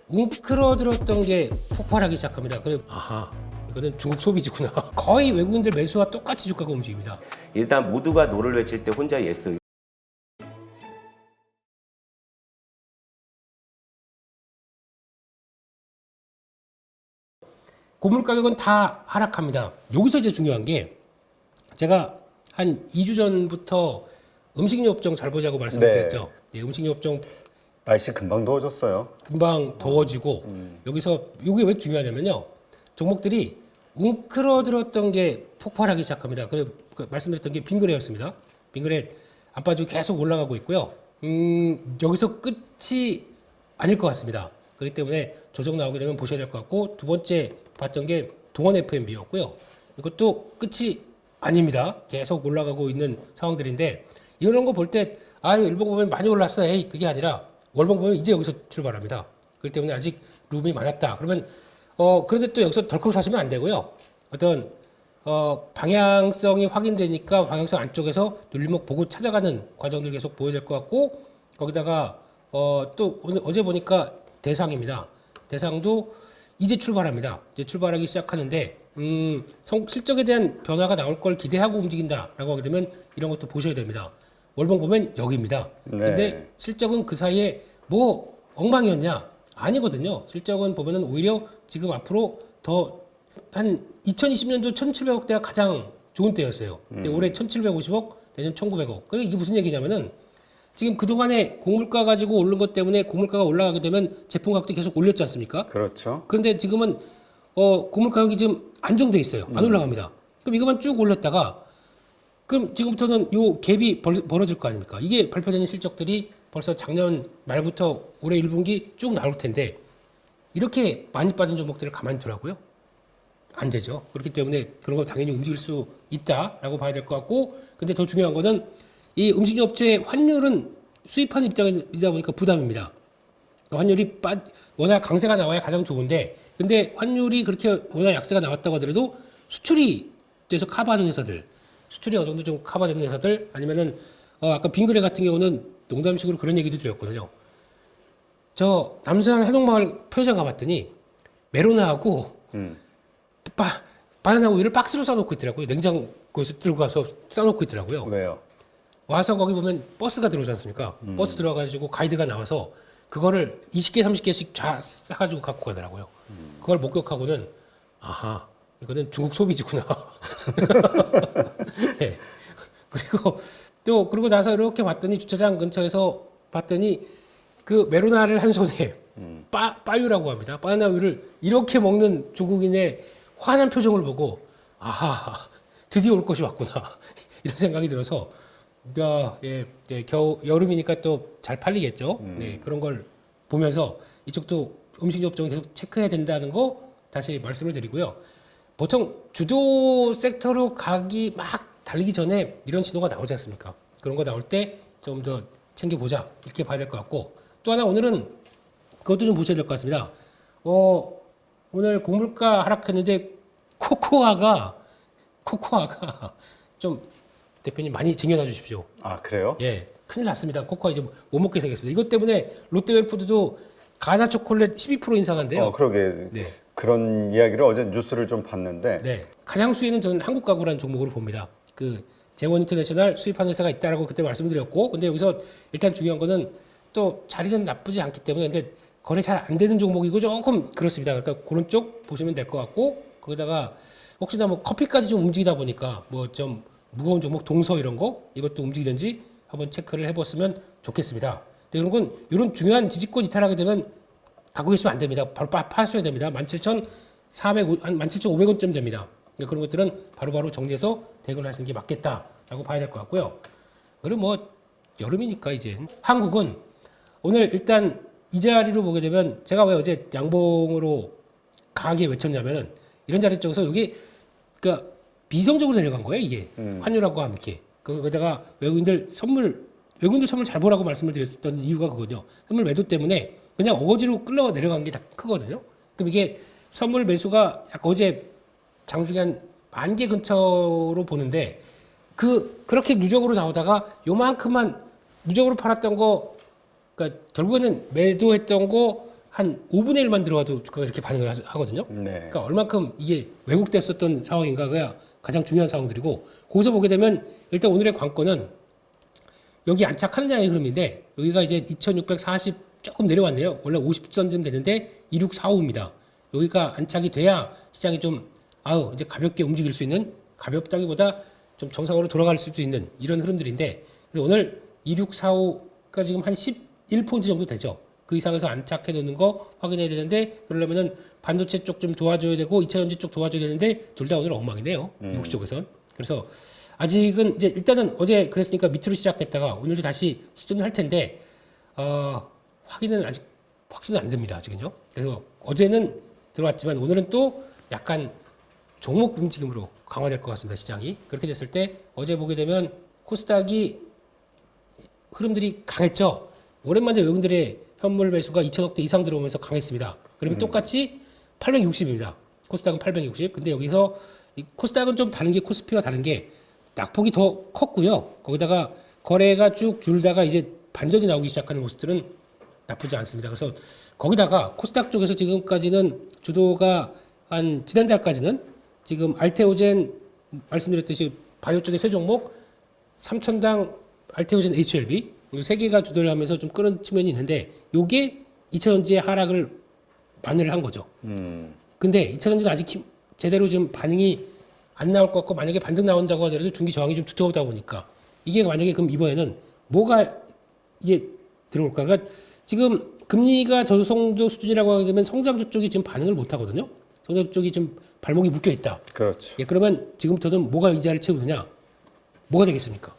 웅크러들었던 게 폭발하기 시작합니다. 그래, 아하, 이거는 중국 소비지구나. 거의 외국인들 매수와 똑같이 주가가 움직입니다. 일단 모두가 노를 외칠 때 혼자 예스. 고물 가격은 다 하락합니다. 여기서 이제 중요한 게 제가 한 2주 전부터 음식료 업종 잘 보자고 말씀을 드렸죠. 예, 음식료 업종 날씨 금방 더워졌어요. 금방 더워지고 여기서 이게 왜 중요하냐면요. 종목들이 웅크러들었던 게 폭발하기 시작합니다. 그 말씀드렸던 게 빙그레였습니다. 빙그레 안 빠지고 계속 올라가고 있고요. 여기서 끝이 아닐 것 같습니다. 그렇기 때문에 조정 나오게 되면 보셔야 될 것 같고, 두 번째 봤던 게 동원 FMB였고요. 이것도 끝이 아닙니다. 계속 올라가고 있는 상황들인데, 이런 거 볼 때 아유 일본 보면 많이 올랐어. 에이, 그게 아니라 월봉 보면 이제 여기서 출발합니다. 그렇기 때문에 아직 룸이 많았다. 그러면 그런데 또 여기서 덜컥 사시면 안 되고요. 어떤 방향성이 확인되니까 방향성 안쪽에서 눌림목 보고 찾아가는 과정들 계속 보여야 될 것 같고, 거기다가 또 어제 보니까 대상입니다. 대상도 이제 출발합니다. 이제 출발하기 시작하는데 실적에 대한 변화가 나올 걸 기대하고 움직인다라고 하게 되면 이런 것도 보셔야 됩니다. 월봉 보면 여기입니다. 근데 실적은 그 사이에 뭐 엉망이었냐? 아니거든요. 실적은 보면은 오히려 지금 앞으로 더 한 2020년도 1,700억대가 가장 좋은 때였어요. 근데 올해 1,750억, 내년 1,900억. 그게 이게 무슨 얘기냐면은 지금 그동안에 고물가 가지고 오른 것 때문에 고물가가 올라가게 되면 제품 가격도 계속 올렸지 않습니까? 그렇죠. 그런데 지금은 고물 가격이 지금 안정돼 있어요. 안 올라갑니다. 그럼 이것만 쭉 올렸다가 그럼 지금부터는 요 갭이 벌어질 거 아닙니까? 이게 발표되는 실적들이 벌써 작년 말부터 올해 1분기 쭉 나올 텐데 이렇게 많이 빠진 종목들을 가만히 두라고요? 안 되죠. 그렇기 때문에 그런 거 당연히 움직일 수 있다라고 봐야 될 것 같고, 근데 더 중요한 거는 이 음식료 업체의 환율은 수입하는 입장이다 보니까 부담입니다. 환율이 워낙 강세가 나와야 가장 좋은데, 근데 환율이 그렇게 워낙 약세가 나왔다고 하더라도 수출이 돼서 커버하는 회사들, 수출이 어느 정도 좀 커버되는 회사들, 아니면은 아까 빙그레 같은 경우는 농담식으로 그런 얘기도 드렸거든요. 저 남산 한옥마을 편의점 가봤더니 메로나하고 바나나 우유를 박스로 싸놓고 있더라고요. 냉장고에서 들고 가서 싸놓고 있더라고요. 왜요? 와서 거기 보면 버스가 들어오지 않습니까? 버스 들어와가지고 가이드가 나와서 그거를 20개, 30개씩 다 싸가지고 갖고 가더라고요. 그걸 목격하고는 아하, 이거는 중국 소비지구나. 네. 그리고 나서 이렇게 봤더니 주차장 근처에서 봤더니 그 메로나를 한 손에 빠유라고 합니다. 바나나 우유를 이렇게 먹는 중국인의 환한 표정을 보고 아하, 드디어 올 것이 왔구나. 이런 생각이 들어서 여름이니까 또 잘 팔리겠죠. 네, 그런 걸 보면서 이쪽도 음식료 업종을 계속 체크해야 된다는 거 다시 말씀을 드리고요. 보통 주도 섹터로 가기 막 달리기 전에 이런 신호가 나오지 않습니까? 그런 거 나올 때 좀 더 챙겨보자 이렇게 봐야 될 것 같고, 또 하나 오늘은 그것도 좀 보셔야 될 것 같습니다. 오늘 고물가 하락했는데 코코아가 좀 대표님 많이 쟁여놔 주십시오. 아, 그래요? 예, 큰일 났습니다. 코코아 이제 못 먹게 생겼습니다. 이것 때문에 롯데웰푸드도 가나 초콜릿 12% 인상한대요. 그러게. 네. 그런 이야기를 어제 뉴스를 좀 봤는데. 네, 가장 수위는 저는 한국 가구라는 종목으로 봅니다. 그 재원 인터내셔널 수입하는 회사가 있다라고 그때 말씀드렸고, 근데 여기서 일단 중요한 거는 또 자리는 나쁘지 않기 때문에 근데 거래 잘 안 되는 종목이고 조금 그렇습니다. 그러니까 그런 쪽 보시면 될 것 같고, 거기다가 혹시나 뭐 커피까지 좀 움직이다 보니까 뭐 좀 무거운 종목 동서 이런 거 이것도 움직이든지 한번 체크를 해봤으면 좋겠습니다. 근데 이런 중요한 지지권 이탈하게 되면 갖고 계시면 안 됩니다. 바로 파셔야 됩니다. 17,500원쯤 됩니다. 그러니까 그런 것들은 바로바로 정리해서 대응을 하시는 게 맞겠다라고 봐야 될 것 같고요. 그리고 뭐 여름이니까 이제 한국은 오늘 일단 이 자리로 보게 되면 제가 왜 어제 양봉으로 강하게 외쳤냐면은 이런 자리 쪽에서 여기 그러니까 비성적으로 내려간 거예요, 이게. 환율하고 함께. 거기다가 외국인들 선물 잘 보라고 말씀을 드렸던 이유가 그거죠. 선물 매도 때문에 그냥 어거지로 끌려 내려간 게 다 크거든요. 그럼 이게 선물 매수가 약간 어제 장중에 한 10,000개 근처로 보는데 그렇게 누적으로 나오다가 요만큼만 누적으로 팔았던 거, 그러니까 결국에는 매도했던 거 한 5분의 1만 들어가도 주가가 이렇게 반응을 하거든요. 네. 그러니까 얼만큼 이게 왜곡됐었던 상황인가가 가장 중요한 상황들이고 거기서 보게 되면 일단 오늘의 관건은 여기 안착하느냐의 흐름인데 여기가 이제 2640 조금 내려왔네요. 원래 50선쯤 되는데 2645입니다. 여기가 안착이 돼야 시장이 좀 이제 가볍게 움직일 수 있는 가볍다기보다 좀 정상으로 돌아갈 수도 있는 이런 흐름들인데 그래서 오늘 2645가 지금 한 11포인트 정도 되죠. 그 이상에서 안착해 놓는 거 확인해야 되는데 그러려면은 반도체 쪽 좀 도와줘야 되고 2차전지 쪽 도와줘야 되는데 둘 다 오늘 엉망이네요. 미국 쪽에선. 그래서 아직은 이제 일단은 어제 그랬으니까 밑으로 시작했다가 오늘도 다시 시전을 할 텐데 확인은 아직 확신은 안 됩니다. 아직은요. 그래서 어제는 들어왔지만 오늘은 또 약간 종목 움직임으로 강화될 것 같습니다. 시장이. 그렇게 됐을 때 어제 보게 되면 코스닥이 흐름들이 강했죠. 오랜만에 외국인들의 현물 매수가 2천억대 이상 들어오면서 강했습니다. 그러면 똑같이 860입니다. 코스닥은 860. 근데 여기서 이 코스닥은 좀 다른 게 코스피와 다른 게 낙폭이 더 컸고요. 거기다가 거래가 쭉 줄다가 이제 반전이 나오기 시작하는 모습들은 나쁘지 않습니다. 그래서 거기다가 코스닥 쪽에서 지금까지는 주도가 한 지난달까지는 지금 알테오젠 말씀드렸듯이 바이오 쪽의 세 종목 3천당 알테오젠 HLB 이 세 개가 주도를 하면서 좀 끄는 측면이 있는데 요게 2차전지의 하락을 만회를 한 거죠. 근데 2차전지는 아직 제대로 지금 반응이 안 나올 것 같고 만약에 반등 나온다고 하더라도 중기 저항이 좀 두터우다 보니까 이게 만약에 그럼 이번에는 뭐가 이게 들어올까? 그러니까 지금 금리가 저성장 수준이라고 하게 되면 성장주 쪽이 지금 반응을 못 하거든요. 성장주 쪽이 좀 발목이 묶여 있다. 그렇죠. 예, 그러면 지금부터는 뭐가 이 자리를 채우느냐? 뭐가 되겠습니까?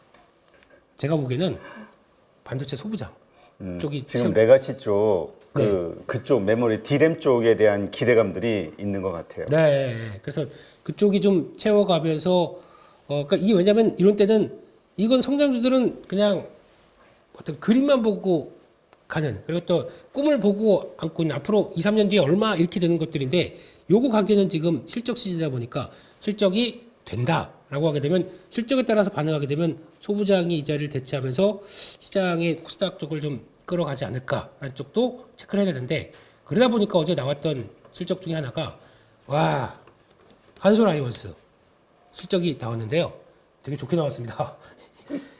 제가 보기에는 반도체 소부장 쪽이 지금 채우- 레가시 쪽 그쪽 메모리 D램 쪽에 대한 기대감들이 있는 것 같아요. 네, 그래서 그쪽이 좀 채워가면서 그러니까 이게 왜냐면 이런 때는 이건 성장주들은 그냥 어떤 그림만 보고 가는 그리고 또 꿈을 보고 안고 있는 앞으로 2, 3년 뒤에 얼마 이렇게 되는 것들인데 요거 가게는 지금 실적 시즌이다 보니까 실적이 된다라고 하게 되면 실적에 따라서 반응하게 되면 소부장이 이 자리를 대체하면서 시장의 코스닥 쪽을 좀 끌어가지 않을까라는 쪽도 체크를 해야 되는데 그러다 보니까 어제 나왔던 실적 중에 하나가 와 한솔아이언스 실적이 나왔는데요. 되게 좋게 나왔습니다.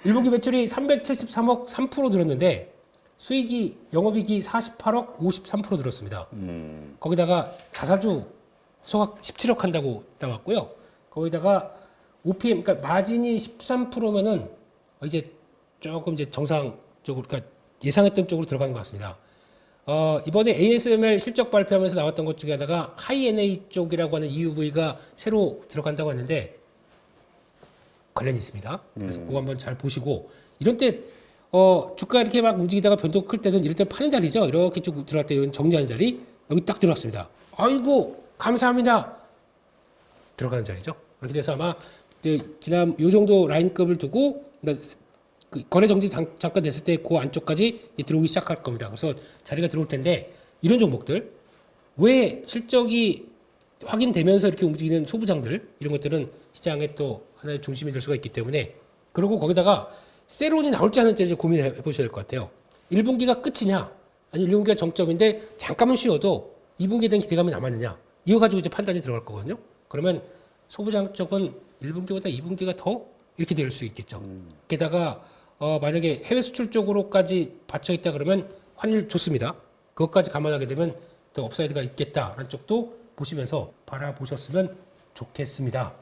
1분기 매출이 373억 3% 늘었는데 수익이 영업이익이 48억 53% 늘었습니다. 거기다가 자사주 소각 17억 한다고 나왔고요. 거기다가 OPM 그러니까 마진이 13%면은 이제 조금 이제 정상적으로 그러니까 예상했던 쪽으로 들어가는 것 같습니다. 이번에 ASML 실적 발표하면서 나왔던 것 중에 하나가 하이NA 쪽이라고 하는 EUV가 새로 들어간다고 했는데 관련이 있습니다. 그래서 그거 한번 잘 보시고 이런 때 주가 이렇게 막 움직이다가 변동 클 때는 이럴 때 파는 자리죠. 이렇게 쭉 들어갈 때 이건 정리하는 자리 여기 딱 들어왔습니다. 아이고 감사합니다. 들어가는 자리죠. 그렇게 돼서 아마 이제 지난 요 정도 라인급을 두고 그러니까 그 거래 정지 잠깐 됐을 때 그 안쪽까지 들어오기 시작할 겁니다. 그래서 자리가 들어올 텐데 이런 종목들 왜 실적이 확인되면서 이렇게 움직이는 소부장들 이런 것들은 시장의 또 하나의 중심이 될 수가 있기 때문에 그리고 거기다가 세론이 나올지 안 나올지 이제 고민해 보셔야 될 것 같아요. 1분기가 끝이냐 아니면 1분기가 정점인데 잠깐은 쉬어도 2분기에 대한 기대감이 남았느냐 이거 가지고 이제 판단이 들어갈 거거든요. 그러면 소부장 쪽은 1분기보다 2분기가 더 이렇게 될 수 있겠죠. 게다가 만약에 해외 수출 쪽으로까지 받쳐 있다 그러면 환율 좋습니다. 그것까지 감안하게 되면 더 업사이드가 있겠다라는 쪽도 보시면서 바라보셨으면 좋겠습니다.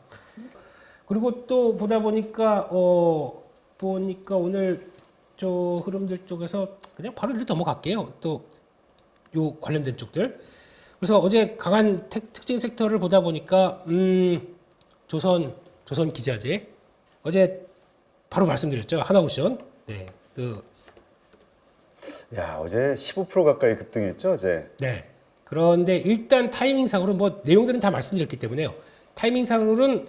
그리고 또 보다 보니까 오늘 저 흐름들 쪽에서 그냥 바로 일로 넘어갈게요. 또 요 관련된 쪽들. 그래서 어제 강한 특징 섹터를 보다 보니까 조선 기자재 어제 바로 말씀드렸죠. 하나옵션. 네. 야, 어제 15% 가까이 급등했죠, 어제. 네. 그런데 일단 타이밍상으로 뭐 내용들은 다 말씀드렸기 때문에요. 타이밍상으로는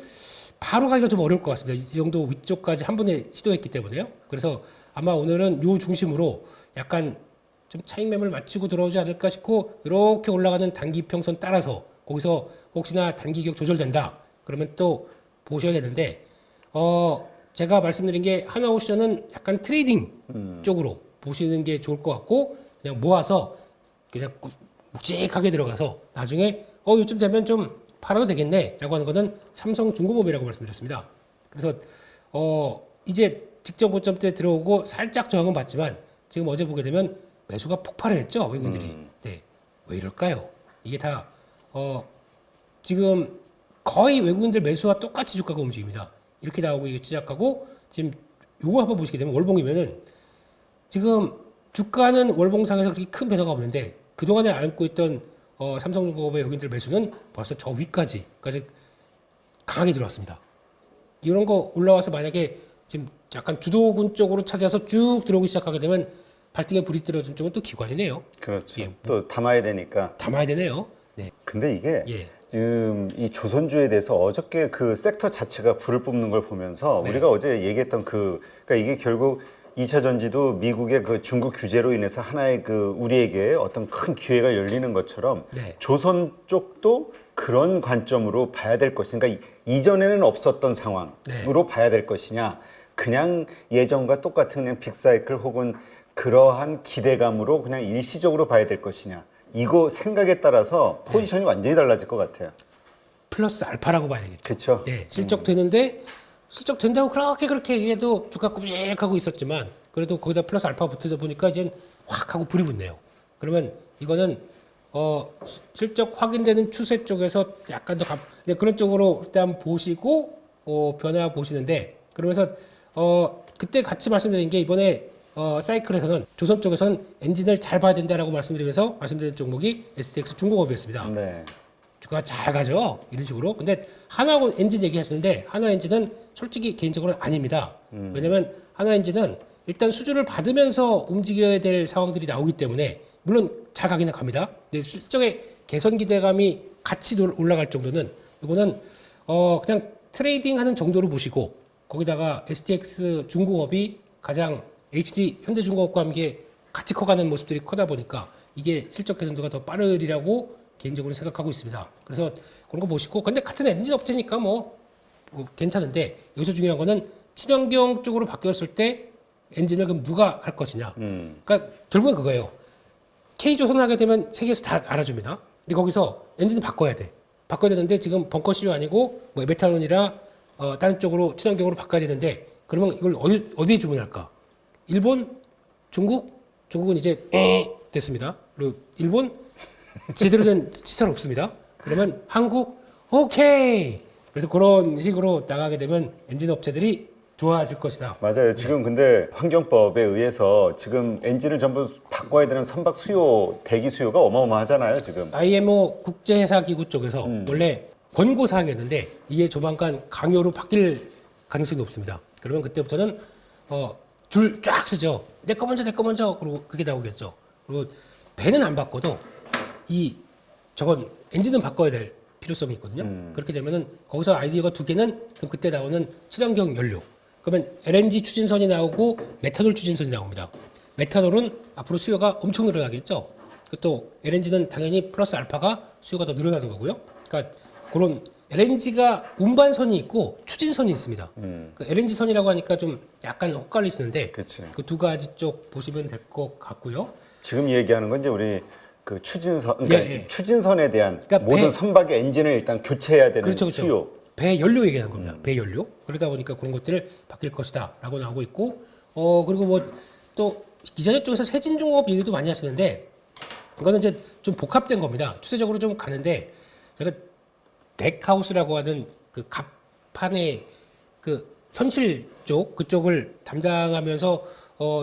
바로 가기가 좀 어려울 것 같습니다. 이 정도 위쪽까지 한 번에 시도했기 때문에요. 그래서 아마 오늘은 요 중심으로 약간 좀 차익 매물 맞추고 들어오지 않을까 싶고 이렇게 올라가는 단기 평선 따라서 거기서 혹시나 단기 기억 조절된다. 그러면 또 보셔야 되는데 제가 말씀드린 게 하나옵션은 약간 트레이딩 쪽으로 보시는 게 좋을 것 같고 그냥 모아서 그냥 묵직하게 들어가서 나중에 요쯤 되면 좀 팔아도 되겠네라고 하는 거는 삼성중공업이라고 말씀드렸습니다. 그래서 이제 직전 고점대 들어오고 살짝 저항은 받지만 지금 어제 보게 되면 매수가 폭발을 했죠, 외국인들이. 네, 왜 이럴까요? 이게 다 지금 거의 외국인들 매수와 똑같이 주가가 움직입니다. 이렇게 나오고 이게 시작하고 지금 요거 한번 보시게 되면 월봉이면은 지금 주가는 월봉상에서 그렇게 큰 변화가 없는데 그동안에 안고 있던 삼성중공업의 외국인들 매수는 벌써 저 위까지 강하게 들어왔습니다. 이런 거 올라와서 만약에 지금 약간 주도군 쪽으로 찾아서 쭉 들어오기 시작하게 되면 발등에 불이 떨어진 쪽은 또 기관이네요. 그렇죠. 예. 또 담아야 되니까. 담아야 되네요. 네. 근데 이게 예. 지금 이 조선주에 대해서 어저께 그 섹터 자체가 불을 뿜는 걸 보면서 네. 우리가 어제 얘기했던 그러니까 이게 결국 2차 전지도 미국의 그 중국 규제로 인해서 하나의 그 우리에게 어떤 큰 기회가 열리는 것처럼 네. 조선 쪽도 그런 관점으로 봐야 될 것인가, 그러니까 이전에는 없었던 상황으로 네. 봐야 될 것이냐, 그냥 예전과 똑같은 그냥 빅사이클 혹은 그러한 기대감으로 그냥 일시적으로 봐야 될 것이냐, 이거 생각에 따라서 포지션이 완전히 달라질 것 같아요. 플러스 알파라고 봐야 되겠죠. 그렇죠. 네, 실적 되는데 실적 된다고 그렇게 얘기해도 주가 ቁ직하고 있었지만 그래도 거기다 플러스 알파 붙으다 보니까 이제 확 하고 불이 붙네요. 그러면 이거는 실적 확인되는 추세 쪽에서 약간 더 네, 그런 쪽으로 일단 보시고 변화 보시는데 그러면서 그때 같이 말씀드린 게 이번에 사이클에서는 조선 쪽에서는 엔진을 잘 봐야 된다라고 말씀드리면서 말씀드린 종목이 STX 중공업이었습니다. 네. 주가가 잘 가죠. 이런 식으로. 근데 한화 엔진 얘기하시는데 한화 엔진은 솔직히 개인적으로는 아닙니다. 왜냐면 한화 엔진은 일단 수주를 받으면서 움직여야 될 상황들이 나오기 때문에 물론 잘 가기는 갑니다. 근데 실적의 개선 기대감이 같이 올라갈 정도는 이거는 그냥 트레이딩하는 정도로 보시고 거기다가 STX 중공업이 가장 HD 현대중공업과 함께 같이 커가는 모습들이 커다 보니까 이게 실적 개선도가 더 빠르리라고 개인적으로 생각하고 있습니다. 그래서 그런 거 보시고 근데 같은 엔진 업체니까 뭐 괜찮은데 여기서 중요한 거는 친환경 쪽으로 바뀌었을 때 엔진을 그럼 누가 할 것이냐. 그러니까 결국은 그거예요. K조선 하게 되면 세계에서 다 알아줍니다. 근데 거기서 엔진을 바꿔야 돼. 바꿔야 되는데 지금 벙커 CU 아니고 뭐 메탄올이나 다른 쪽으로 친환경으로 바꿔야 되는데 그러면 이걸 어디에 주문할까? 일본, 중국, 중국은 이제 됐습니다. 그리고 일본 제대로 된 시설 없습니다. 그러면 한국 오케이. 그래서 그런 식으로 나가게 되면 엔진 업체들이 좋아질 것이다. 맞아요. 지금 근데 환경법에 의해서 지금 엔진을 전부 바꿔야 되는 선박 수요, 대기 수요가 어마어마하잖아요, 지금. IMO 국제회사기구 쪽에서 원래 권고 사항이었는데 이게 조만간 강요로 바뀔 가능성이 높습니다. 그러면 그때부터는 줄 쫙 쓰죠. 내 거 먼저 그리고 그게 나오겠죠. 그리고 배는 안 바꿔도 저건 엔진은 바꿔야 될 필요성이 있거든요. 그렇게 되면은 거기서 아이디어가 두 개는 그럼 그때 나오는 친환경 연료. 그러면 LNG 추진선이 나오고 메탄올 추진선이 나옵니다. 메탄올은 앞으로 수요가 엄청 늘어나겠죠. 또 LNG는 당연히 플러스 알파가 수요가 더 늘어나는 거고요. 그러니까 그런 LNG가 운반선이 있고 추진선이 있습니다. 그 LNG 선이라고 하니까 좀 약간 헛갈리시는데 그치. 그 두 가지 쪽 보시면 될 것 같고요. 지금 얘기하는 건 이제 우리 그 추진선, 그러니까 예. 추진선에 대한 그러니까 모든 선박의 엔진을 일단 교체해야 되는 그렇죠. 수요. 배 연료 얘기하는 겁니다. 배 연료. 그러다 보니까 그런 것들을 바뀔 것이다라고 나오고 있고, 그리고 뭐 또 기자재 쪽에서 세진중공업 얘기도 많이 하시는데 이거는 이제 좀 복합된 겁니다. 추세적으로 좀 가는데 제가 덱하우스라고 하는 그 갑판의 그 선실 쪽 그쪽을 담당하면서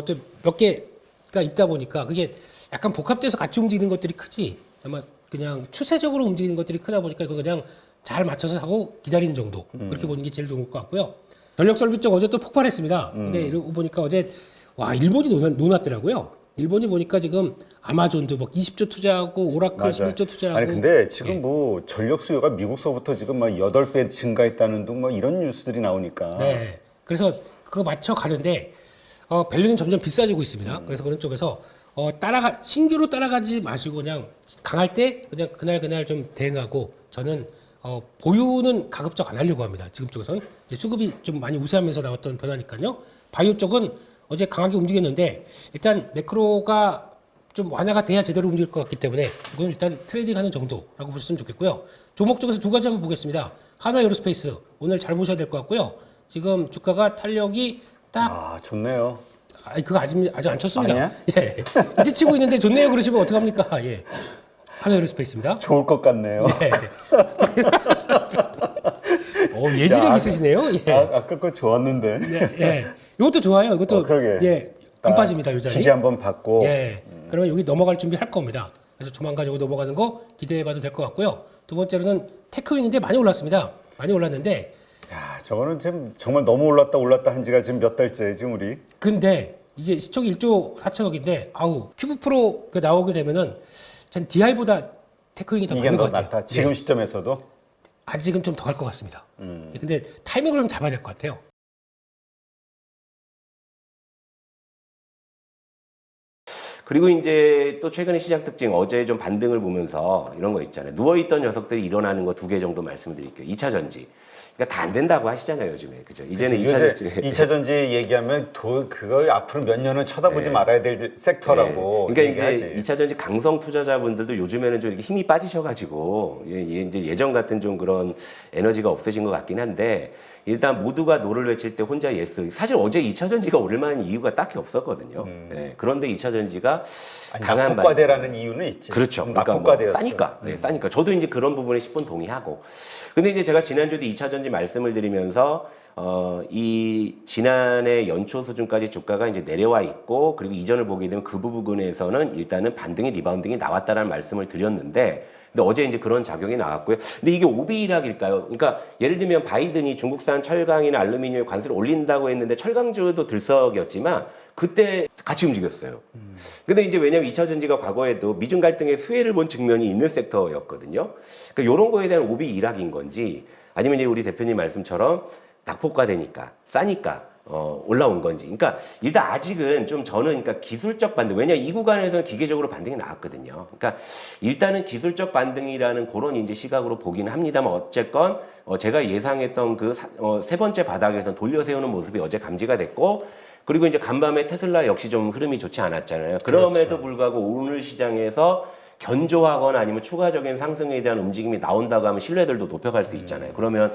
좀 몇 개가 있다 보니까 그게 약간 복합돼서 같이 움직이는 것들이 크지 아마 그냥 추세적으로 움직이는 것들이 크다 보니까 이거 그냥 잘 맞춰서 하고 기다리는 정도 그렇게 보는 게 제일 좋을 것 같고요. 전력 설비 쪽 어제 또 폭발했습니다. 근데 이러고 보니까 어제 와 일본이 노났더라고요. 일본이 보니까 지금 아마존도 막 20조 투자하고 오라클 맞아요. 11조 투자하고 아니 근데 지금 예. 뭐 전력 수요가 미국서부터 지금 막 8배 증가했다는 등 뭐 이런 뉴스들이 나오니까. 네. 그래서 그거 맞춰 가는데 밸류는 점점 비싸지고 있습니다. 그래서 그런 쪽에서 신규로 따라가지 마시고 그냥 강할 때 그냥 그날 좀 대응하고 저는 보유는 가급적 안 하려고 합니다. 지금 쪽에서는 이제 수급이 좀 많이 우세하면서 나왔던 변화니까요. 바이오 쪽은 어제 강하게 움직였는데 일단 매크로가 좀 완화가 돼야 제대로 움직일 것 같기 때문에 이건 일단 트레이딩하는 정도라고 보셨으면 좋겠고요. 종목 쪽에서 두 가지 한번 보겠습니다. 하나 에어로스페이스 오늘 잘 보셔야 될 것 같고요. 지금 주가가 탄력이 딱 아, 좋네요. 그거 아직 안 쳤습니다. 아니야? 예. 이제 치고 있는데 좋네요 그러시면 어떡합니까? 예. 하나 에어로스페이스입니다. 좋을 것 같네요. 예. 예지력 야, 있으시네요. 예. 아까 거 좋았는데. 예. 예. 이것도 좋아요. 이것도 그러게. 예. 안 빠집니다. 요 자리. 지지 한번 받고. 예. 그러면 여기 넘어갈 준비 할 겁니다. 그래서 조만간 여기 넘어가는 거 기대해봐도 될 것 같고요. 두 번째로는 테크윙인데 많이 올랐습니다. 많이 올랐는데 야, 저거는 지금 정말 너무 올랐다 한 지가 지금 몇 달째 지금 우리. 근데 이제 시총이 1조 4천억인데 아우 큐브 프로 나오게 되면은 전 DI보다 테크윙이 더 이게 많은 더 것 같아요. 낫다. 지금 예. 시점에서도. 아직은 좀 더 할 것 같습니다. 근데 타이밍을 좀 잡아야 될 것 같아요. 그리고 이제 또 최근에 시장 특징 어제 좀 반등을 보면서 이런 거 있잖아요. 누워있던 녀석들이 일어나는 거 두 개 정도 말씀을 드릴게요. 2차 전지. 그러니까 다 안 된다고 하시잖아요, 요즘에. 그죠? 이제는 2차 전지. 2차 전지 얘기하면 그거 앞으로 몇 년은 쳐다보지 네. 말아야 될 섹터라고 그러니까 얘기하지. 이제 2차 전지 강성 투자자분들도 요즘에는 좀 이렇게 힘이 빠지셔가지고 이제 예전 같은 좀 그런 에너지가 없어진 것 같긴 한데 일단 모두가 노를 외칠 때 혼자 예스. 사실 어제 2차 전지가 오를 만한 이유가 딱히 없었거든요. 예, 그런데 2차 전지가 강한 낙폭과대라는 이유는 있지. 그렇죠. 그러니까 뭐 낙폭과대였어. 싸니까. 네, 싸니까. 저도 이제 그런 부분에 10분 동의하고. 근데 이제 제가 지난주에도 2차 전지 말씀을 드리면서 이 지난해 연초 수준까지 주가가 이제 내려와 있고 그리고 이전을 보게 되면 그 부분에서는 일단은 반등이 리바운딩이 나왔다라는 말씀을 드렸는데 근데 어제 이제 그런 작용이 나왔고요. 근데 이게 오비락일까요? 그러니까 예를 들면 바이든이 중국산 철강이나 알루미늄 관세를 올린다고 했는데 철강주도 들썩였지만 그때 같이 움직였어요. 근데 이제 왜냐면 2차 전지가 과거에도 미중 갈등의 수혜를 본 측면이 있는 섹터였거든요. 그러니까 이런 거에 대한 오비 일학인 건지 아니면 이제 우리 대표님 말씀처럼 낙폭과되니까 싸니까 올라온 건지. 그러니까 일단 아직은 좀 저는 그러니까 기술적 반등. 왜냐 이 구간에서는 기계적으로 반등이 나왔거든요. 그러니까 일단은 기술적 반등이라는 그런 이제 시각으로 보기는 합니다만 어쨌건 제가 예상했던 그 세 번째 바닥에서 돌려 세우는 모습이 어제 감지가 됐고 그리고 이제 간밤에 테슬라 역시 좀 흐름이 좋지 않았잖아요. 그럼에도 불구하고 오늘 시장에서 견조하거나 아니면 추가적인 상승에 대한 움직임이 나온다고 하면 신뢰들도 높여갈 수 있잖아요. 그러면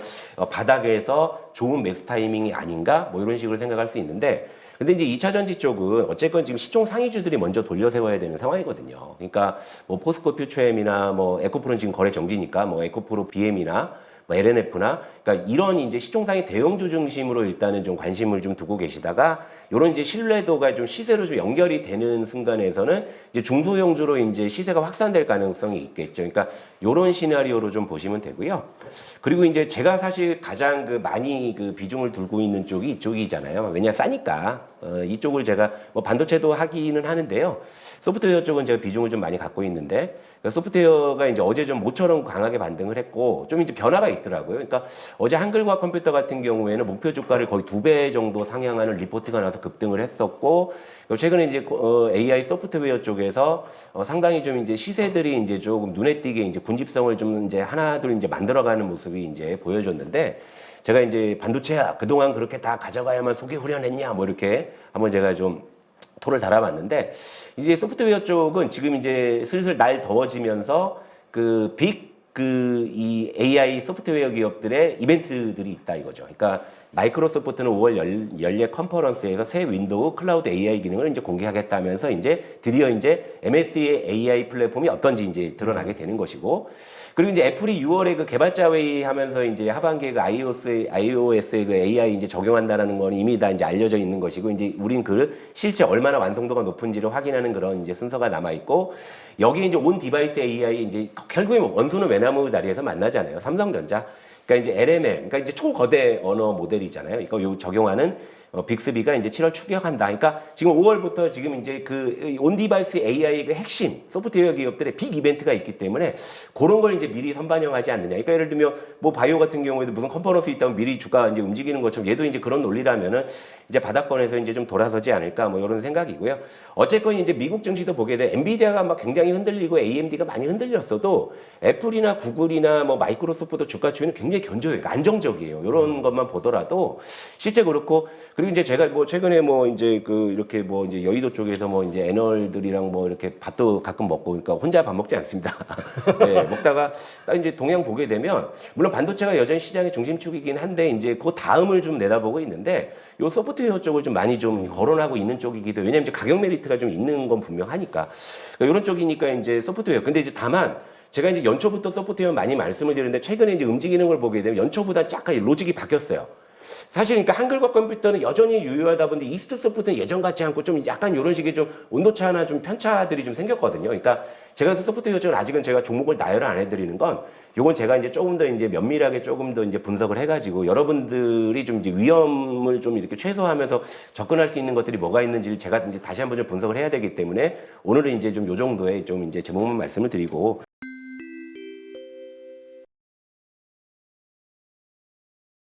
바닥에서 좋은 매수 타이밍이 아닌가? 뭐 이런 식으로 생각할 수 있는데 근데 이제 2차 전지 쪽은 어쨌건 지금 시총 상위주들이 먼저 돌려 세워야 되는 상황이거든요. 그러니까 뭐 포스코 퓨처엠이나 뭐 에코프로는 지금 거래 정지니까 뭐 에코프로 BM이나 뭐 LNF나 그러니까 이런 이제 시총상의 대형주 중심으로 일단은 좀 관심을 좀 두고 계시다가 이런 이제 신뢰도가 좀 시세로 좀 연결이 되는 순간에서는 이제 중소형주로 이제 시세가 확산될 가능성이 있겠죠. 그러니까 이런 시나리오로 좀 보시면 되고요. 그리고 이제 제가 사실 가장 그 많이 그 비중을 두고 있는 쪽이 이쪽이잖아요. 왜냐 싸니까 이쪽을 제가 뭐 반도체도 하기는 하는데요. 소프트웨어 쪽은 제가 비중을 좀 많이 갖고 있는데 소프트웨어가 이제 어제 좀 모처럼 강하게 반등을 했고 좀 이제 변화가 있더라고요. 그러니까 어제 한글과 컴퓨터 같은 경우에는 목표 주가를 거의 2배 정도 상향하는 리포트가 나와서 급등을 했었고 최근에 이제 AI 소프트웨어 쪽에서 상당히 좀 이제 시세들이 이제 조금 눈에 띄게 이제 군집성을 좀 이제 하나둘 이제 만들어가는 모습이 이제 보여줬는데 제가 이제 반도체야 그동안 그렇게 다 가져가야만 속이 후련했냐 뭐 이렇게 한번 제가 좀 토를 달아봤는데 이제 소프트웨어 쪽은 지금 이제 슬슬 날 더워지면서 이 AI 소프트웨어 기업들의 이벤트들이 있다 이거죠. 그러니까 마이크로소프트는 5월 연례 컨퍼런스에서 새 윈도우 클라우드 AI 기능을 이제 공개하겠다면서 이제 드디어 이제 MS의 AI 플랫폼이 어떤지 이제 드러나게 되는 것이고 그리고 이제 애플이 6월에 그 개발자 회의 하면서 이제 하반기에 그 iOS에 그 AI 이제 적용한다라는 건 이미 다 이제 알려져 있는 것이고 이제 우린 그 실제 얼마나 완성도가 높은지를 확인하는 그런 이제 순서가 남아 있고 여기 이제 온 디바이스 AI 이제 결국에 원소는 외나무 다리에서 만나잖아요. 삼성전자. 그러니까 이제 LMM, 그러니까 이제 초거대 언어 모델이잖아요. 이거 요 적용하는 빅스비가 이제 7월 추격한다. 그러니까 지금 5월부터 지금 이제 그 온디바이스 AI의 그 핵심 소프트웨어 기업들의 빅 이벤트가 있기 때문에 그런 걸 이제 미리 선반영하지 않느냐. 그러니까 예를 들면 뭐 바이오 같은 경우에도 무슨 컨퍼런스 있다면 미리 주가 이제 움직이는 것처럼 얘도 이제 그런 논리라면은 이제 바닥권에서 이제 좀 돌아서지 않을까 뭐 이런 생각이고요. 어쨌건 이제 미국 증시도 보게 돼 엔비디아가 막 굉장히 흔들리고 AMD가 많이 흔들렸어도 애플이나 구글이나 뭐 마이크로소프트 주가 추이는 굉장히 견조해요. 안정적이에요. 이런 것만 보더라도 실제 그렇고 그리고 이제 제가 뭐 최근에 뭐 이제 그 이렇게 뭐 이제 여의도 쪽에서 뭐 이제 애널들이랑 뭐 이렇게 밥도 가끔 먹고 그러니까 혼자 밥 먹지 않습니다. 네, 먹다가 딱 이제 동향 보게 되면 물론 반도체가 여전히 시장의 중심축이긴 한데 이제 그 다음을 좀 내다보고 있는데 요 소프트웨어 쪽을 좀 많이 좀 거론하고 있는 쪽이기도 해요. 왜냐면 이제 가격 메리트가 좀 있는 건 분명하니까. 그러니까 이런 쪽이니까 이제 소프트웨어. 근데 이제 다만 제가 이제 연초부터 소프트웨어 많이 말씀을 드리는데 최근에 이제 움직이는 걸 보게 되면 연초보다 약간 로직이 바뀌었어요. 사실 그러니까 한글과 컴퓨터는 여전히 유효하다 보는데 이스트 소프트는 예전 같지 않고 좀 약간 이런 식의 좀 온도차나 좀 편차들이 좀 생겼거든요. 그러니까 제가 소프트웨어 쪽은 아직은 제가 종목을 나열을 안 해드리는 건 요건 제가 이제 조금 더 이제 면밀하게 조금 더 이제 분석을 해가지고 여러분들이 좀 이제 위험을 좀 이렇게 최소화하면서 접근할 수 있는 것들이 뭐가 있는지를 제가 이제 다시 한번 좀 분석을 해야 되기 때문에 오늘은 이제 좀 요 정도의 좀 이제 제목만 말씀을 드리고